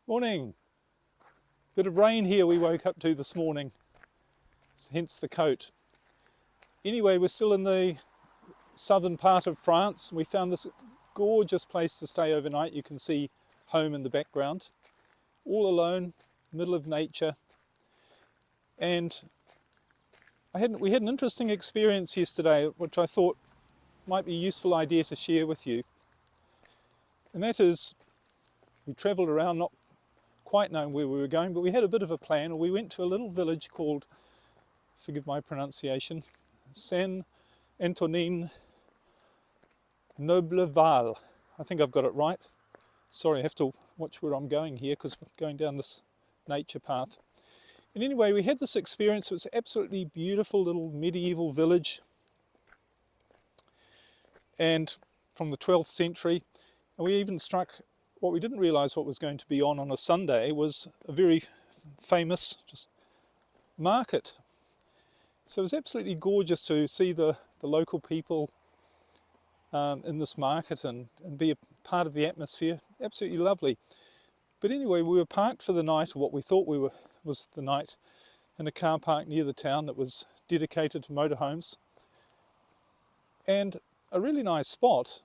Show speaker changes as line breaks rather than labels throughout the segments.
Morning. Bit of rain here we woke up to this morning, hence the coat. Anyway, we're still in the southern part of France. We found this gorgeous place to stay overnight. You can see home in the background. All alone, middle of nature. And we had an interesting experience yesterday, which I thought might be a useful idea to share with you. And that is, we travelled around, not quite knowing where we were going, but we had a bit of a plan. We went to a little village called, forgive my pronunciation, Saint-Antonin-Noble-Val. I think I've got it right. Sorry, I have to watch where I'm going here because we're going down this nature path. And anyway, we had this experience. It was an absolutely beautiful little medieval village, and from the 12th century. And we even struck, what we didn't realise what was going to be on a Sunday was a very famous market. So it was absolutely gorgeous to see the local people in this market and be a part of the atmosphere. Absolutely lovely. But anyway, we were parked for the night, or what we thought was the night, in a car park near the town that was dedicated to motorhomes. And a really nice spot,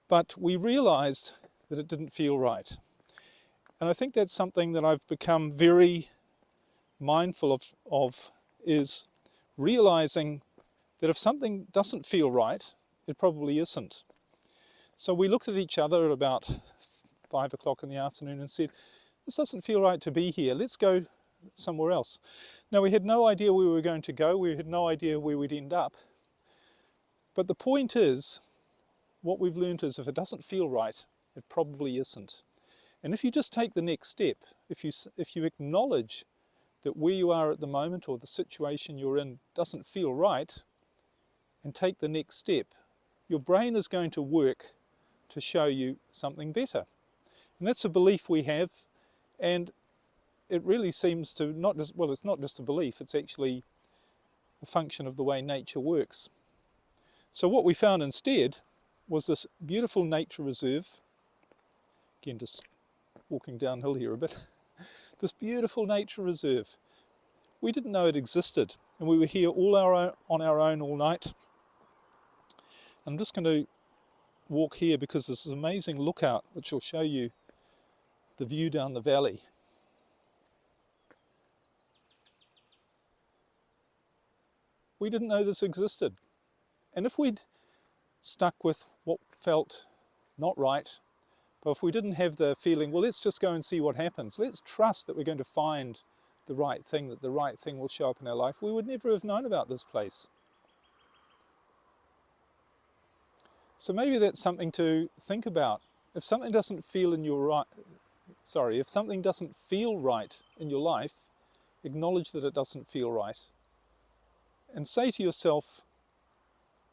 but we realised that it didn't feel right. And I think that's something that I've become very mindful of is realising that if something doesn't feel right, it probably isn't. So we looked at each other at about 5 o'clock in the afternoon and said, this doesn't feel right to be here, let's go somewhere else. Now, we had no idea where we were going to go, we had no idea where we'd end up. But the point is, what we've learned is if it doesn't feel right, it probably isn't. And if you just take the next step, if you acknowledge that where you are at the moment or the situation you're in doesn't feel right, and take the next step, your brain is going to work to show you something better. And that's a belief we have, and it really seems to not just, well, it's not just a belief, it's actually a function of the way nature works. So what we found instead was this beautiful nature reserve. Again, just walking downhill here a bit. This beautiful nature reserve. We didn't know it existed, and we were here on our own all night. I'm just going to walk here because there's this amazing lookout which will show you the view down the valley. We didn't know this existed. And if we'd stuck with what felt not right, but if we didn't have the feeling, well, let's just go and see what happens, let's trust that we're going to find the right thing, that the right thing will show up in our life, we would never have known about this place. So maybe that's something to think about. If something doesn't feel if something doesn't feel right in your life, acknowledge that it doesn't feel right. And say to yourself,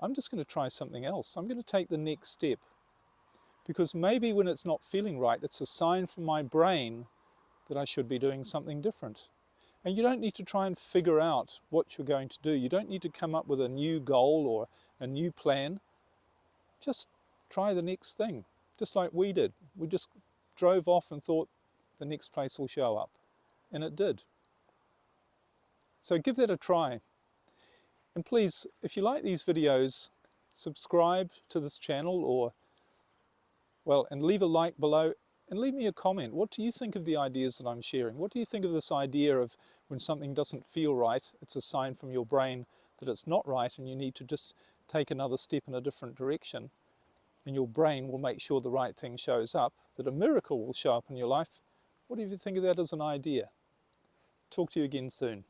I'm just going to try something else. I'm going to take the next step. Because maybe when it's not feeling right, it's a sign from my brain that I should be doing something different. And you don't need to try and figure out what you're going to do. You don't need to come up with a new goal or a new plan. Just try the next thing, just like we did. We just drove off and thought the next place will show up. And it did. So give that a try. And please, if you like these videos, subscribe to this channel and leave a like below and leave me a comment. What do you think of the ideas that I'm sharing? What do you think of this idea of when something doesn't feel right, it's a sign from your brain that it's not right and you need to just take another step in a different direction, and your brain will make sure the right thing shows up, that a miracle will show up in your life? What do you think of that as an idea? Talk to you again soon.